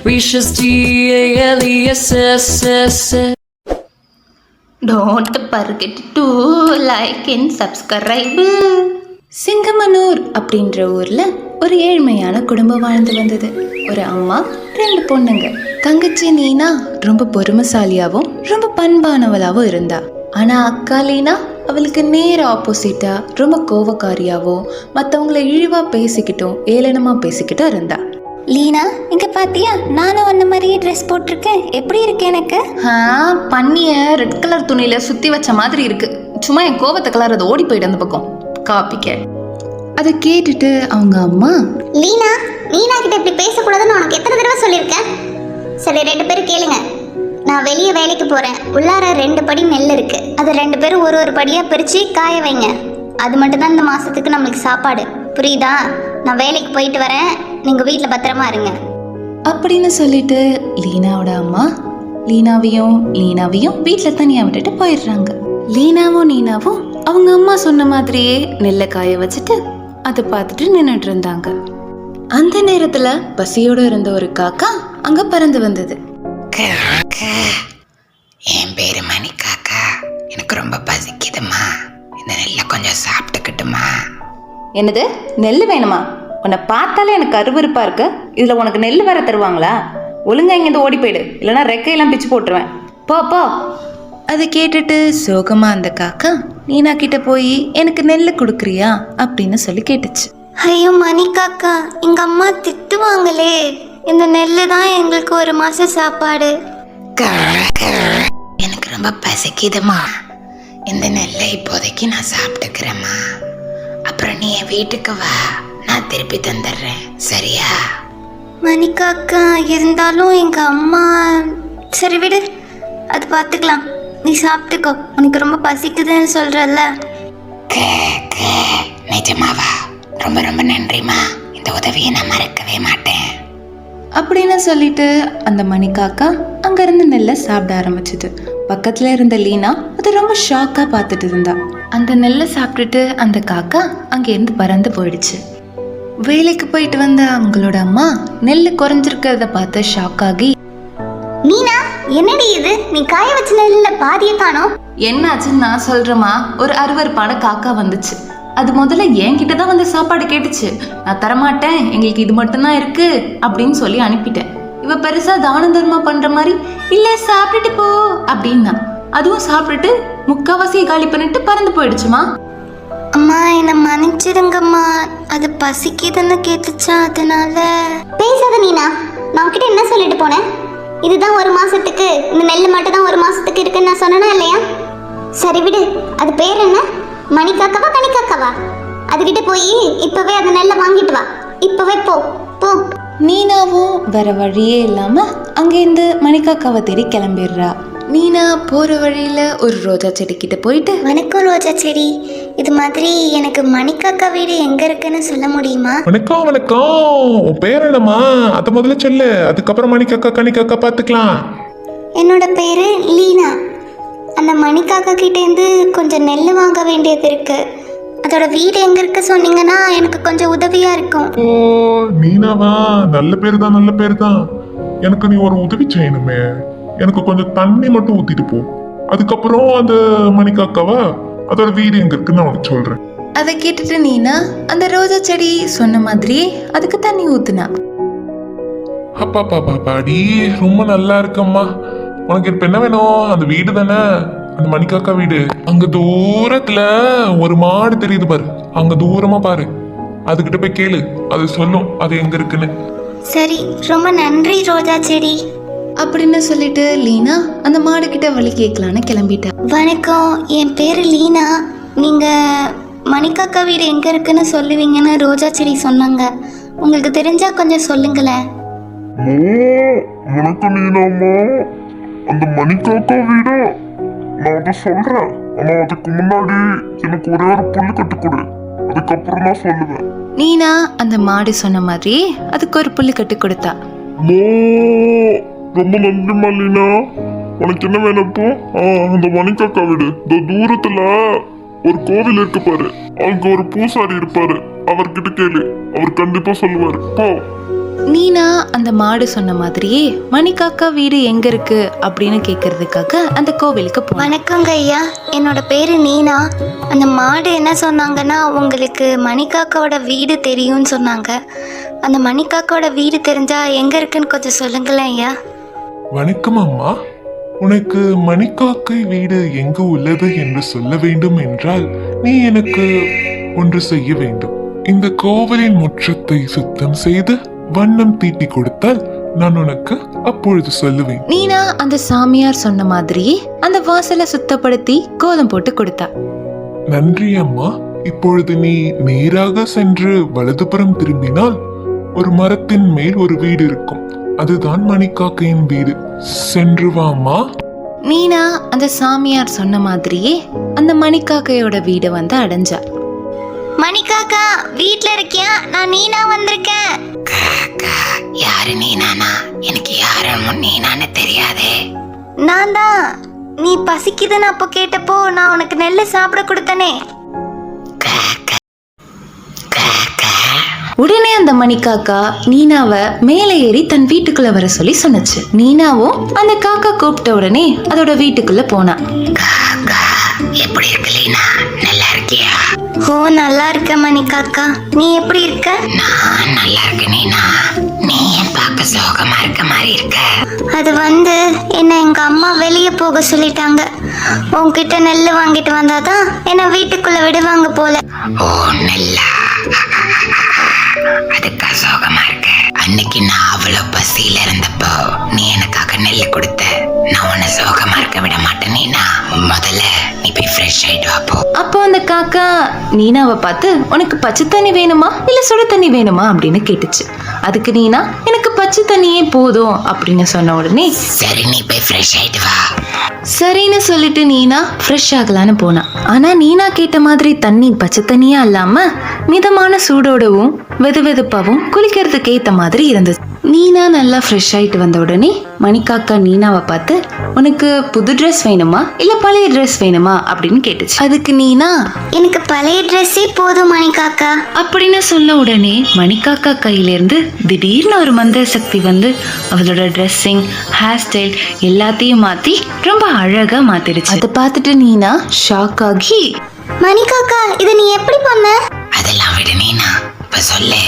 REACHESTALESS. Don't forget to like and subscribe. சிங்கமனூர் அப்படின்ற ஊர்ல ஒரு ஏழ்மையான குடும்பம் வாழ்ந்து வந்தது. ஒரு அம்மா, 2 பொண்ணுங்க. தங்கச்சி நீனா ரொம்ப பொறுமைசாலியாவும் ரொம்ப பண்பானவளாவும் இருந்தா. ஆனா அக்கா லீனா அவளுக்கு நேர ஆப்போசிட்டா ரொம்ப கோவக்காரியாவும் மற்றவங்களை இழிவா பேசிக்கிட்டும் ஏளனமா பேசிக்கிட்டும் இருந்தா. லீனா, இங்க பாத்தியா, நானும் அந்த மாதிரியே ட்ரெஸ் போட்டிருக்கேன். எப்படி இருக்கு எனக்கு? பண்ணிய ரெட் கலர் துணியில சுத்தி வச்ச மாதிரி இருக்கு. சும்மா என் கோவத்தை கலர் அதை ஓடி போயிட்டு அந்த பக்கம் காப்பிக்க. அதை கேட்டுட்டு அவங்க அம்மா, லீனா கிட்ட இப்படி பேசக்கூடாதுன்னு உனக்கு எத்தனை தடவை சொல்லியிருக்கேன்? சரி, 2 பேரும் கேளுங்க. நான் வெளியே வேலைக்கு போறேன். உள்ளார 2 படி நெல் இருக்கு. அதை 2 பேரும் ஒரு படியா பிரிச்சு காய வைங்க. அது மட்டும்தான் இந்த மாசத்துக்கு நம்மளுக்கு சாப்பாடு. புரியுதா? நான் வேலைக்கு போயிட்டு வரேன். நீங்க வீட்டில் பத்திரமா இருங்க அப்படின்னு சொல்லிட்டு லீனாவோட அம்மா லீனாவையும் வீட்டில் தனியா விட்டுட்டு போயிடுறாங்க. நீனாவும் அவங்க அம்மா சொன்ன மாதிரியே நெல்லை காய வச்சுட்டு அதை பார்த்துட்டு நின்றுட்டு இருந்தாங்க. அந்த நேரத்துல பசியோட இருந்த ஒரு காக்கா அங்க பறந்து வந்தது. என் பேரு மணி காக்கா. எனக்கு ரொம்ப பசிக்குதுமா. இந்த நெல்லை கொஞ்சம் சாப்பிட்டுக்கிட்டுமா. என்னது, நெல் வேணுமா? உன்னை பார்த்தாலே எனக்கு அருவருப்பா இருக்கு. இதுல உனக்கு நெல் வேற தருவாங்களா? ஒழுங்கா இங்கேருந்து ஓடி போயிடு, இல்லைன்னா ரெக்கையெல்லாம் பிச்சு போட்டுருவேன். போ போ. அதை கேட்டுட்டு சோகமா அந்த காக்கா நீனா கிட்ட போய் எனக்கு நெல் கொடுக்குறியா அப்படின்னு சொல்லி கேட்டுச்சு. ஐயோ மணி காக்கா, எங்க அம்மா திட்டுவாங்களே. இந்த நெல்லு தான் எங்களுக்கு 1 மாசம் சாப்பாடு. எனக்கு ரொம்ப பசிக்குதுமா. இந்த நெல்லை இப்போதைக்கு நான் சாப்பிட்டுக்கிறேம்மா. அப்புறம் நீ என் வீட்டுக்கு வா, நான் திருப்பி தந்துடுறேன். சரியா? மணி காக்கா, இருந்தாலும் எங்க அம்மா. சரி விடு, அது பார்த்துக்கலாம். நீ சாப்பிட்டுக்கோ, உனக்கு ரொம்ப பசிக்குதுன்னு சொல்றல்ல. நிஜமாவா? ரொம்ப ரொம்ப நன்றிம்மா. இந்த உதவியை நான் மறக்கவே மாட்டேன் அப்படின்னு சொல்லிட்டு அந்த மணிக்காக்கா அங்கிருந்து நெல்லை சாப்பிட ஆரம்பிச்சுது. பக்கத்துல இருந்த லீனா அது ரொம்ப ஷாக்கா பார்த்துட்டு இருந்தா. அந்த நெல்லை சாப்பிட்டுட்டு அந்த காக்கா அங்கேருந்து பறந்து போயிடுச்சு. வேலைக்கு போயிட்டு வந்த அவங்களோட அம்மா நெல் குறைஞ்சிருக்கிறத பார்த்து ஷாக் ஆகி, மீனா, என்னடி இது? நீ காய வச்ச நெல்ல பாதியை காணோம். என்னாச்சுன்னு நான் சொல்றேமா. ஒரு அருவருப்பான காக்கா வந்துச்சு. அது முதல்ல என்கிட்ட தான் வந்து சாப்பாடு கேட்டுச்சு. நான் தரமாட்டேன், எங்களுக்கு இது மட்டும்தான் இருக்கு அப்படின்னு சொல்லி அனுப்பிட்டேன். இவ பெருசா தான தர்மா பண்ற மாதிரி, இல்ல சாப்பிட்டுட்டு போ அப்படின்னா அதுவும் சாப்பிட்டுட்டு முக்காவாசியை காலி பண்ணிட்டு பறந்து போயிடுச்சுமா. அம்மா, என்னை மன்னிச்சிடுங்கம்மா. அது பசிக்குதுன்னு கேட்டுச்சா, அதனால. பேசாத நீனா, நான் உன்கிட்ட என்ன சொல்லிட்டு போனேன்? இதுதான் 1 மாசத்துக்கு, இந்த நெல் மட்டும் தான் 1 மாசத்துக்கு இருக்குன்னு நான் சொன்னேனா இல்லையா? சரி விடு, அது பேர் என்ன? மணிக்காக்காவா கனிக்காக்காவா? அதுகிட்ட போய் இப்பவே அந்த நெல்லை வாங்கிட்டு வா. இப்பவே போ போ. நீனாவும் வேற வழியே இல்லாம அங்கேருந்து மணிக்காக்காவை தேடி கிளம்பிடுறா. நீனா போற வழியில ஒரு ரோஜா செடி கிட்ட போயிட்டு, வணக்கம் ரோஜா செடி, இது மாதிரி எனக்கு மணிக்காக்கா வீடு எங்க இருக்குன்னு சொல்ல முடியுமா? வணக்கம் வணக்கம். உன் பேர் என்னம்மா? அதை முதல்ல சொல்லு, அதுக்கப்புறம் மணிக்காக்கா கனிக்காக்கா பார்த்துக்கலாம். என்னோட பேரு லீனா. அந்த மணிக்காக்கா கிட்டேருந்து கொஞ்சம் நெல் வாங்க வேண்டியது இருக்கு. அதோட வீடு எங்க இருக்கு சொன்னீங்கன்னா எனக்கு கொஞ்சம் உதவியா இருக்கும். ஓ, நீனாவா? நல்ல பேர் தான், நல்ல பேர் தான். எனக்கு நீ ஒரு உதவி செய்யணுமே. எனக்கு கொஞ்சம் தண்ணி மட்டும் ஊத்திட்டு போ. அதுக்கப்புறம் அந்த மணிக்காக்காவா அதோட வீடு எங்க இருக்குன்னு நான் உனக்கு சொல்றேன். அதை கேட்டுட்டு நீனா அந்த ரோஜா செடி சொன்ன மாதிரியே அதுக்கு தண்ணி ஊத்துனா. அப்பா பாப்பா பாடி, ரொம்ப நல்லா இருக்கம்மா. உனக்கு இப்ப என்ன வேணும்? அந்த வீடு தானே, அந்த மணிக்காக்கா வீடு. அங்க தூரத்துல ஒரு மாடு தெரியுது பாரு, அங்க தூரமா பாரு. அதுகிட்ட போய் கேளு, அது சொல்லும் அது எங்க இருக்குன்னு. சரி, ரொம்ப நன்றி ரோஜா செடி அப்படின்னு சொல்லிட்டு லீனா அந்த மாடு கிட்ட வழி கேட்கலான்னு கிளம்பிட்டா. வணக்கம், என் பேரு லீனா. நீங்க மணிக்காக்கா வீடு எங்க இருக்குன்னு சொல்லுவீங்கன்னு ரோஜா செடி சொன்னாங்க. உங்களுக்கு தெரிஞ்சா கொஞ்சம் சொல்லுங்களேன். வணக்கம் நீனாம்மா. அந்த மணிக்காக்கா வீடு நான் அதை சொல்றேன். ஆனா அதுக்கு முன்னாடி எனக்கு ஒரே ஒரு புல்லு கட்டு கொடு, அதுக்கப்புறம் தான் சொல்லுவேன். நீனா அந்த மாடு சொன்ன மாதிரி அதுக்கு ஒரு புல்லு கட்டி கொடுத்தா. ரொம்ப நன்றிம்மா லீனா. உனக்கு என்ன வேணும் இப்போ? அந்த மணிக்காக்கா வீடு தூரத்துல ஒரு கோவில் இருக்கு பாரு, அங்க ஒரு பூசாரி இருப்பாரு. அவர்கிட்ட கேளு, அவர் கண்டிப்பா சொல்லுவாரு. போ. நீனா அந்த மாடு சொன்ன மாதிரியே மணிக்காக்கா வீடு எங்க இருக்கு அப்படின்னு கேட்கறதுக்காக அந்த கோவிலுக்கு போனா. வணக்கங்க ஐயா, என்னோட பேரு நீனா. அந்த மாடு என்ன சொன்னாங்கன்னா உங்களுக்கு மணிக்காக்காவோட வீடு தெரியும்னு சொன்னாங்க. அந்த மணிக்காக்காவோட வீடு தெரிஞ்சா எங்க இருக்குன்னு கொஞ்சம் சொல்லுங்களேன் ஐயா. வணக்கம் அம்மா. உனக்கு மணிக்காக்கை வீடு எங்கு உள்ளது என்று சொல்ல வேண்டும் என்றால் நீ எனக்கு ஒன்று செய்ய வேண்டும். இந்த கோவிலின் முற்றத்தை சுத்தம் செய்து வண்ணம் தீட்டி கொடுத்தால் நான் உனக்கு அப்பொழுது சொல்லுவேன். நீனா அந்த சாமியார் சொன்ன மாதிரியே அந்த வாசலை சுத்தப்படுத்தி கோலம் போட்டு கொடுத்தா. நன்றி அம்மா. இப்பொழுது நீ நேராக சென்று வலதுபுறம் திரும்பினால் ஒரு மரத்தின் மேல் ஒரு வீடு இருக்கும். அதுதான் மணிக்காக்கையின் வீடு. சென்று வாமா. நீனா அந்த சாமியார் சொன்ன மாதிரியே அந்த மணிக்காக்கையோட வீடு வந்து அடைஞ்சா. மணிக்காக்கா வீட்ல இருக்கியா? நான் நீனா வந்திருக்கேன். காக்கா, யாரு நீனானா? எனக்கு யாரும் நீனான்னு தெரியாதே. நான் தான். நீ பசிக்குதுன்னு அப்போ கேட்டப்போ நான் உனக்கு நெல்லு சாப்பிட கொடுத்தனே. காக்கா காக்கா. உடனே அந்த மணிக்காக்கா நீனாவை மேலே ஏறி தன் வீட்டுக்குள்ள வர சொல்லி சொன்னுச்சு. நீனாவும் அந்த காக்கா கூப்பிட்ட உடனே அதோட வீட்டுக்குள்ள போனா. காக்கா, எப்படி இருக்கு லீனா? நல்லா இருக்கியா? ஓ, நல்லா இருக்க மணிக்காக்கா. நீ எப்படி இருக்க? நான் நல்லா இருக்கேன் நீனா. நீ ஏன் பார்க்க சோகமா இருக்க மாதிரி இருக்க? அது வந்து என்ன எங்க அம்மா வெளியே போக சொல்லிட்டாங்க. உன்கிட்ட நெல் வாங்கிட்டு வந்தாதான் என்ன வீட்டுக்குள்ள விடுவாங்க போல. ஓ, நல்லா. அதுக்கா சோகமா இருக்க? அன்னைக்கு நான் அவ்வளவு பசியில இருந்தப்போ நீ எனக்காக நெல்லு கொடுத்த. நான் உன்னை சோகமா இருக்க விட மாட்டேன் நீனா. முதல்ல நீ போய் ஃப்ரெஷ் ஆயிட்டு வா போ. அப்போ அந்த காக்கா நீனாவை பார்த்து உனக்கு பச்சை தண்ணி வேணுமா இல்ல சுடு தண்ணி வேணுமா அப்படின்னு கேட்டுச்சு. அதுக்கு நீனா எனக்கு பச்சை தண்ணியே போதும் அப்படின்னு சொன்ன உடனே சரி, நீ போய் ஃப்ரெஷ் ஆயிட்டு வா. சரின்னு சொல்லிட்டு நீனா ஃப்ரெஷ் ஆகலான்னு போனா. ஆனா நீனா கேட்ட மாதிரி தண்ணி பச்சை தண்ணியா இல்லாம மிதமான சூடோடவும் வெது வெதுப்பாவும் குளிக்கிறதுக்கு ஏத்த மாதிரி இருந்தது. நீனா நல்லா ஃப்ரெஷ் ஆயிட்டு வந்த உடனே மணிக்காக்கா நீனாவை பார்த்து உனக்கு புது ட்ரெஸ் வேணுமா இல்ல பழைய ட்ரெஸ் வேணுமா அப்படின்னு கேட்டுச்சு. அதுக்கு நீனா எனக்கு பழைய ட்ரெஸ்ஸே போதும் மணிக்காக்கா அப்படின்னு சொன்ன உடனே மணிக்காக்கா கையிலேருந்து திடீர்னு ஒரு மந்திர சக்தி வந்து அவளோட ட்ரெஸ்ஸிங், ஹேர் ஸ்டைல் எல்லாத்தையும் மாத்தி ரொம்ப அழகா மாத்திடுச்சு. அதை பார்த்துட்டு நீனா ஷாக் ஆகி, மணிக்காக்கா இதை நீ எப்படி பண்ண? அதெல்லாம் விடு நீனா. இப்ப சொல்லு,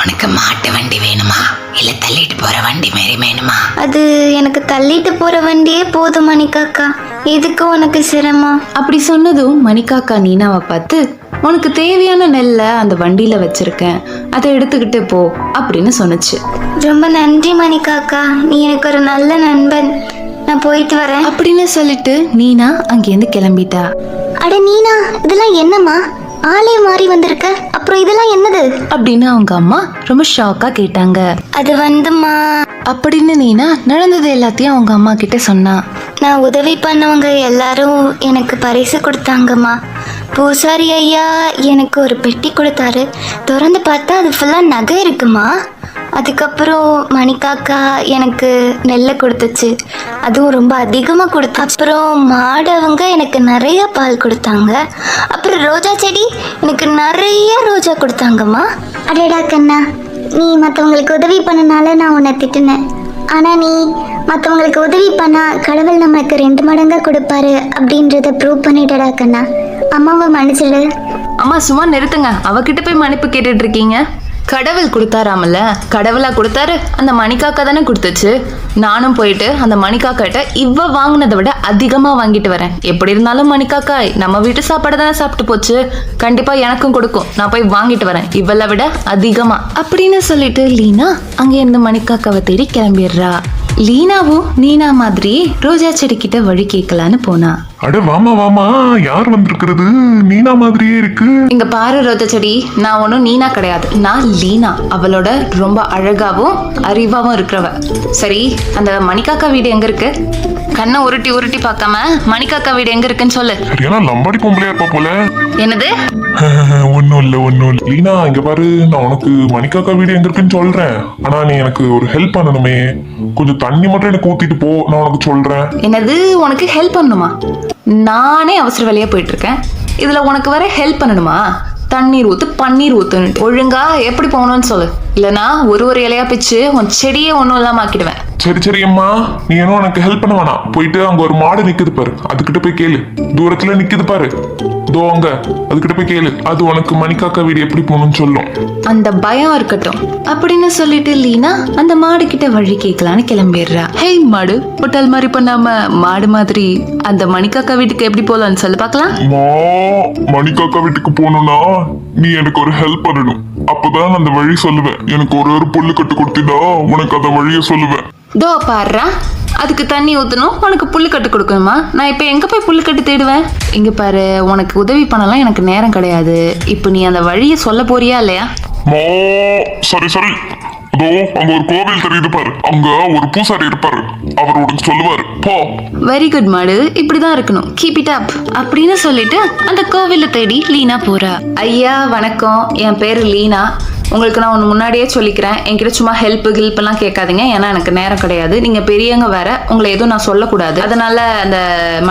உனக்கு மாட்டு வண்டி வேணுமா இல்ல தள்ளிட்டு போற வண்டி மாரி வேணுமா? அது எனக்கு தள்ளிட்டு போற வண்டியே போதும் மணிக்காக்கா. எதுக்கு உனக்கு சிரமம்? அப்படி சொன்னதும் மணிக்காக்கா நீனாவை பார்த்து உனக்கு தேவையான நெல்லை அந்த வண்டியில வச்சிருக்கேன், அதை எடுத்துக்கிட்டு போ அப்படின்னு சொன்னுச்சு. ரொம்ப நன்றி மணிக்காக்கா, நீ எனக்கு ஒரு நல்ல நண்பன். நான் போயிட்டு வரேன் அப்படின்னு சொல்லிட்டு நீனா அங்கேருந்து கிளம்பிட்டா. அட நீனா, இதெல்லாம் என்னம்மா? ஆளே மாறி வந்திருக்க. அப்புறம் இதெல்லாம் என்னது அப்படின்னு அவங்க அம்மா ரொம்ப ஷாக்கா கேட்டாங்க. அது வந்துமா அப்படின்னு நீனா நடந்தது எல்லாத்தையும் அவங்க அம்மா கிட்ட சொன்னா. நான் உதவி பண்ணவங்க எல்லாரும் எனக்கு பரிசு கொடுத்தாங்கம்மா. பூசாரி ஐயா எனக்கு ஒரு பெட்டி கொடுத்தாரு. திறந்து பார்த்தா அது ஃபுல்லாக நகை இருக்குமா. அதுக்கப்புறம் மணிக்காக்கா எனக்கு நெல்லை கொடுத்துச்சு, அதுவும் ரொம்ப அதிகமாக கொடுத்து. அப்புறம் மாடவங்க எனக்கு நிறைய பால் கொடுத்தாங்க. அப்புறம் ரோஜா செடி எனக்கு நிறைய ரோஜா கொடுத்தாங்கம்மா. அடடா கண்ணா, நீ மற்றவங்களுக்கு உதவி பண்ணனால நான் உன்னை திட்டினேன். ஆனால் நீ மற்றவங்களுக்கு உதவி பண்ணால் கடவுள் நமக்கு 2 மடங்காக கொடுப்பாரு அப்படின்றத ப்ரூவ் பண்ணிட்டடா கண்ணா. அம்மாவை மன்னிச்சிடு. அம்மா சும்மா நிறுத்துங்க, அவகிட்ட போய் மன்னிப்பு கேட்டுட்டு இருக்கீங்க. கடவுள் கொடுத்தாராமல, கடவுளா கொடுத்தாரு, அந்த மணிக்காக்கா தானே கொடுத்துச்சு. நானும் போயிட்டு அந்த மணிக்காக்கிட்ட இவ வாங்கினதை விட அதிகமாக வாங்கிட்டு வரேன். எப்படி இருந்தாலும் மணிக்காக்காய் நம்ம வீட்டு சாப்பாடு தானே சாப்பிட்டு போச்சு, கண்டிப்பா எனக்கும் கொடுக்கும். நான் போய் வாங்கிட்டு வரேன் இவளை விட அதிகமா அப்படின்னு சொல்லிட்டு லீனா அங்கே இருந்து மணிக்காக்காவை தேடி கிளம்பிடுறா. லீனாவும் நீனா மாதிரி ரோஜா செடி கிட்ட வழி கேட்கலான்னு போனா. அட வாமா வாமா, யார் வந்திருக்கிறது? நீனா மாதிரியே இருக்கு. இங்க பாரு ரோஜா செடி, நான் ஒன்றும் நீனா கிடையாது, நான் லீனா. அவளோட ரொம்ப அழகாவும் அறிவாவும் இருக்கிறவ. சரி, அந்த மணிக்காக்கா வீடு எங்க இருக்கு? கண்ணை உருட்டி உருட்டி பார்க்காம மணிக்காக்கா வீடு எங்க இருக்குன்னு சொல்லு. சரியான லம்பாடி பொம்பளையா இருப்பா போல. என்னது? ஒன்னும் இல்ல. லீனா இங்க பாரு, நான் உனக்கு மணிக்காக்கா வீடு எங்க இருக்குன்னு சொல்றேன். ஆனா நீ எனக்கு ஒரு ஹெல்ப் பண்ணணுமே. கொஞ்சம் தண்ணி மட்டும் எனக்கு ஊத்திட்டு போ, நான் உனக்கு சொல்றேன். என்னது, உனக்கு ஹெல்ப் பண்ணணுமா? நானே அவசர வேலையா போயிட்டு இருக்கேன், இதுல உனக்கு வர ஹெல்ப் பண்ணணுமா? தண்ணீர் ஊத்து பன்னீர் ஊத்துன்னு. ஒழுங்கா எப்படி போகணும்னு சொல்லு, இல்லனா ஒரு இலையா பிச்சு உன் செடியே ஒண்ணும் இல்லாம ஆக்கிடுவேன். சரி அம்மா, நீ என்ன உனக்கு ஹெல்ப் பண்ண வேணாம். போயிட்டு அங்க ஒரு மாடு நிக்குது பாரு, அதுகிட்ட போய் கேளு. தூரத்துல நிக்குது பாரு, தோ அங்க, அதுகிட்ட போய் கேளு. அது உனக்கு மணிக்காக்கா வீடு எப்படி போகணும்னு சொல்லும். அந்த பயம் இருக்கட்டும் அப்படின்னு சொல்லிட்டு லீனா அந்த மாடு கிட்ட வழி கேட்கலான்னு கிளம்பிடுறா. ஹே மாடு, முட்டாள் மாதிரி பண்ணாம மாடு மாதிரி அந்த மணிக்காக்கா வீட்டுக்கு எப்படி போலான்னு சொல்லி பார்க்கலாம். மணிக்காக்கா வீட்டுக்கு போகணும்னா நீ எனக்கு ஒரு ஹெல்ப் பண்ணணும். அப்பதான் அந்த வழி சொல்லுவேன். எனக்கு ஒரு புல்லு கட்டு கொடுத்தீங்கன்னா உனக்கு அந்த வழியை சொல்லுவேன். தோ பாடுறா, அதுக்கு தண்ணி ஊற்றணும், உனக்கு புல்லு கட்டு கொடுக்கணுமா? நான் இப்போ எங்கே போய் புல்லு கட்டு தேடுவேன்? இங்கே பாரு, உனக்கு உதவி பண்ணலாம் எனக்கு நேரம் கிடையாது. இப்போ நீ அந்த வழியை சொல்ல போறியா இல்லையா? சரி அதோ அங்க ஒரு கோவில் தெரியுது பாரு, அங்க ஒரு பூசாரி இருப்பாரு, அவர் உனக்கு சொல்லுவாரு. போ. வெரி குட் மாடு, இப்படிதான் இருக்கணும். கீப் இட் அப் அப்படின்னு சொல்லிட்டு அந்த கோவிலை தேடி லீனா போறா. ஐயா வணக்கம், என் பேரு லீனா. உங்களுக்கு நான் ஒன்று முன்னாடியே சொல்லிக்கிறேன், என்கிட்ட சும்மா ஹெல்ப் எல்லாம் கேட்காதீங்க, ஏன்னா எனக்கு நேரம் கிடையாது. நீங்க பெரியவங்க வேற, உங்களை எதுவும் நான் சொல்லக்கூடாது. அதனால அந்த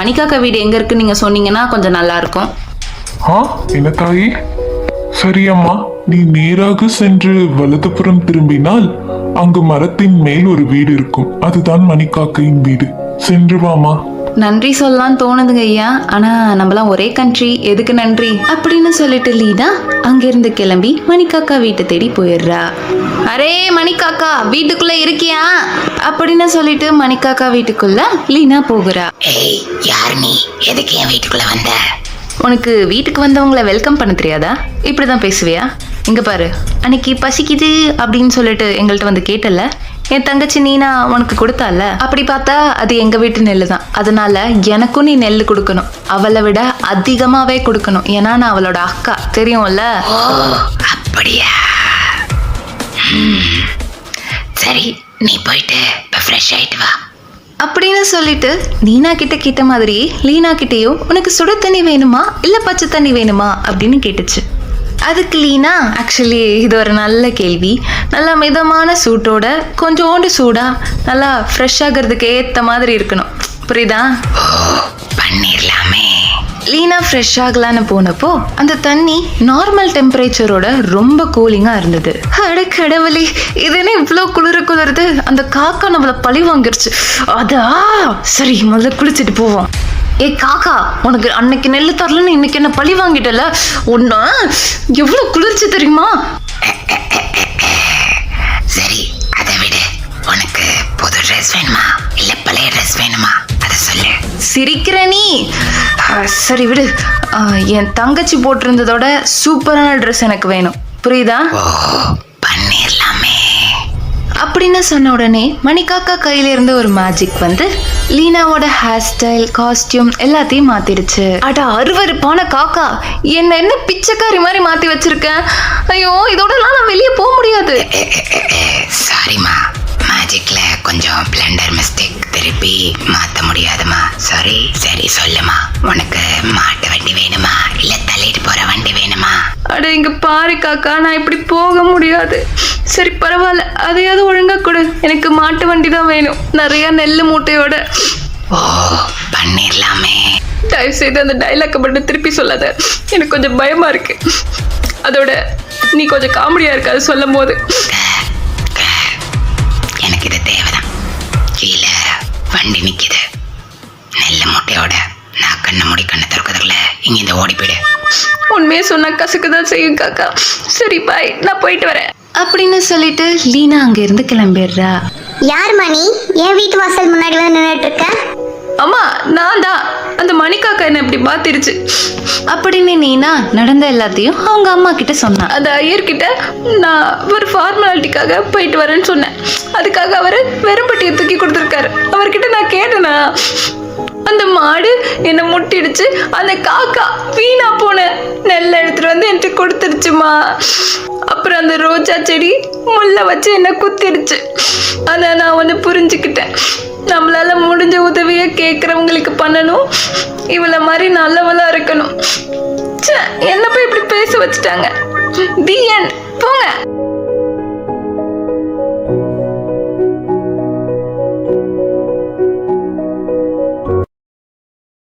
மணிக்காக்கா வீடு எங்க இருக்குன்னு நீங்க சொன்னீங்கன்னா கொஞ்சம் நல்லா இருக்கும். என்ன தாயி? சரி அம்மா, நீ நேராக சென்று வலதுபுறம் திரும்பினால் அங்கு மரத்தின் மேல் ஒரு வீடு இருக்கும், அதுதான் மணிக்காக்கையின் வீடு. சென்று வாமா. நன்றி சொல்லலாம் தோணுதுங்க ஐயா, ஆனா நம்மளாம் ஒரே கண்ட்ரி, எதுக்கு நன்றி அப்படின்னு சொல்லிட்டு லீனா அங்கிருந்து கிளம்பி மணிக்காக்கா வீட்டை தேடி போயிடுறா. அரே மணிக்காக்கா, வீட்டுக்குள்ள இருக்கியா அப்படின்னு சொல்லிட்டு மணிக்காக்கா வீட்டுக்குள்ள லீனா போகிறா. ஏய், யார் நீ? எதுக்கு என் வீட்டுக்குள்ள வந்த? உனக்கு வீட்டுக்கு வந்தவங்களை வெல்கம் பண்ண தெரியாதா? இப்படிதான் பேசுவியா? இங்க பாரு, அன்னைக்கு பசிக்குது அப்படின்னு சொல்லிட்டு எங்கள்கிட்ட வந்து கேட்டல, என் தங்கச்சி நீனா உனக்கு கொடுத்தால, அப்படி பார்த்தா அது எங்க வீட்டு நெல்லு தான். அதனால எனக்கும் நீ நெல் கொடுக்கணும், அவளை விட அதிகமாவே கொடுக்கணும், ஏன்னா நான் அவளோட அக்கா, தெரியும்ல? ஓ அப்படியா? சரி, நீ போயிட்டு ஃப்ரெஷ் ஆயிட்டு வா அப்படின்னு சொல்லிட்டு நீனா கிட்ட கேட்ட மாதிரி லீனா கிட்டேயும் உனக்கு சுடு தண்ணி வேணுமா இல்ல பச்சை தண்ணி வேணுமா அப்படின்னு கேட்டுச்சு. அதுக்கு லீனா, ஆக்சுவலி இது ஒரு நல்ல கேள்வி, நல்லா மிதமான சூட்டோட கொஞ்சோண்டு சூடா நல்லா ஃப்ரெஷ் ஆகிறதுக்கு ஏற்ற மாதிரி இருக்கணும், புரியுதா? பண்ணிடலாமே. லீனா ஃப்ரெஷ் ஆகலான்னு போனப்போ அந்த தண்ணி நார்மல் டெம்பரேச்சரோட ரொம்ப கூலிங்கா இருந்தது. அட கடவுளே, இது என்ன இவ்வளோ குளிருது? அந்த காக்கா நம்மள பழி வாங்கிருச்சு. அதா சரி, முதல்ல குளிச்சுட்டு போவோம். ஏ காக்கா, உனக்கு அன்னைக்கு நெல் தரலன்னு இன்னைக்கு என்ன பழி வாங்கிட்டல, ஒன்னு எவ்வளவு குளிர்ச்சி தெரியுமா? சரி, அதை விட உனக்கு புது ட்ரெஸ் வேணுமா இல்ல பழைய ட்ரெஸ் வேணுமா, அதை சொல்லு. சிரிக்கிற நீ? சரி விடு, என் தங்கச்சி போட்டிருந்ததோட சூப்பரான ட்ரெஸ் எனக்கு வேணும், புரியுதா? ஓ பண்ணிடலாமே அப்படின்னு சொன்ன உடனே மணிக்காக்கா கையில இருந்து ஒரு மேஜிக் வந்து லீனாவோட ஹேர் ஸ்டைல், காஸ்டியூம் எல்லாத்தையும் மாத்திடுச்சு. அட அருவருப்பான காக்கா, என்ன பிச்சைக்காரி மாதிரி மாத்தி வச்சிருக்கேன். ஐயோ, இதோடலாம் நான் வெளியே போக முடியாது. சாரிம்மா, மேஜிக்ல கொஞ்சம் பிளண்டர் மிஸ்டேக், திருப்பி மாத்த முடியாதுமா, சாரி. சரி சொல்லுமா, உனக்கு மாட்டு வண்டி வேணுமா இல்ல தள்ளிட்டு போற வண்டி வேணுமா? அட இங்க பாரு காக்கா, நான் இப்படி போக முடியாது. சரி பரவாயில்ல, அதையாவது ஒழுங்கா கொடு, எனக்கு மாட்டு வண்டி தான் வேணும், நிறைய நெல் மூட்டையோட. ஓ பண்ணிடலாமே. தயவு செய்து அந்த டைலாக்கை மட்டும் திருப்பி சொல்லாத, எனக்கு கொஞ்சம் பயமா இருக்கு. அதோட நீ கொஞ்சம் காமெடியா இருக்க அது சொல்லும் போது. எனக்கு இது தேவைதான். கீழே வண்டி நிக்குது நெல்ல மூட்டையோட, நான் கண்ணை மூடி கண்ணை திறக்கிறதுக்குள்ள இங்க இந்த ஓடி போயிடு. உண்மையே சொன்னா கசக்குதான் செய்யும் காக்கா. சரி பாய், நான் போயிட்டு வரேன் அப்படின்னு சொல்லிட்டு லீனா அங்க இருந்து கிளம்பிடுறா. யார் மணி, என் வீட்டு வாசல் முன்னாடி வந்து நின்றுட்டு இருக்க? அம்மா நான் தான், அந்த மணிக்காக்கா என்ன இப்படி பாத்திருச்சு அப்படின்னு நீனா நடந்த எல்லாத்தையும் அவங்க அம்மா கிட்ட சொன்னா. அந்த ஐயர்கிட்ட நான் ஒரு ஃபார்மாலிட்டிக்காக போயிட்டு வரேன்னு சொன்னேன், அதுக்காக அவரு வெறும்பட்டியை தூக்கி கொடுத்துருக்காரு. அவர்கிட்ட நான் கேட்டேனா, அந்த மாடு என்ன முட்டிடுச்சு, அந்த காக்கா வீணா போன நெல்லை எடுத்துட்டு வந்து என்கிட்ட கொடுத்துருச்சுமா. அப்புறம் அந்த ரோஜா செடி முள்ள வச்சு என்ன குத்திடுச்சு. அதை நான் ஒன்று புரிஞ்சுக்கிட்டேன், நம்மளால முடிஞ்ச உதவியை கேட்குறவங்களுக்கு பண்ணணும், இவளை மாதிரி நல்லவளா இருக்கணும். என்ன போய் இப்படி பேச வச்சுட்டாங்க. The end. போங்க.